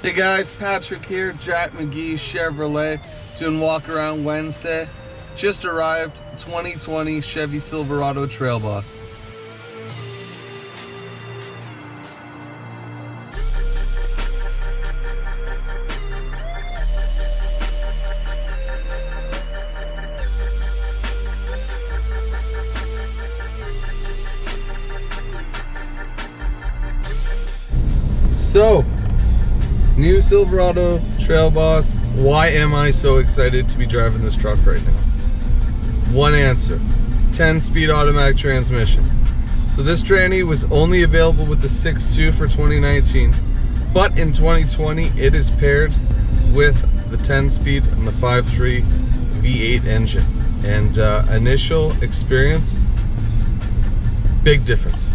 Hey guys, Patrick here, Jack McGee Chevrolet, doing Walk Around Wednesday. Just arrived, 2020 Chevy Silverado Trailboss. So, new Silverado Trailboss. Why am I so excited to be driving this truck right now? One answer: 10-speed automatic transmission. So this tranny was only available with the 6.2 for 2019, but in 2020 it is paired with the 10-speed and the 5.3 V8 engine. And initial experience, big difference.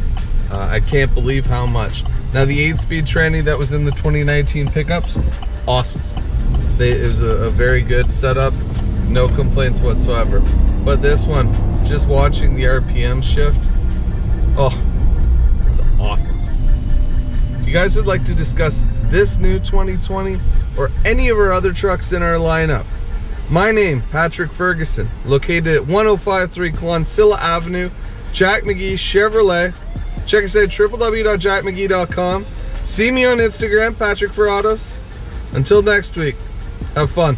I can't believe how much. Now the 8-speed tranny that was in the 2019 pickups, awesome. It was a very good setup, no complaints whatsoever. But this one, just watching the RPM shift, oh, it's awesome. If you guys would like to discuss this new 2020 or any of our other trucks in our lineup, my name, Patrick Ferguson, located at 1053 Clonsilla Avenue, Jack McGee Chevrolet. Check us out at www.jackmcgee.com. See me on Instagram, Patrick for Autos. Until next week, have fun.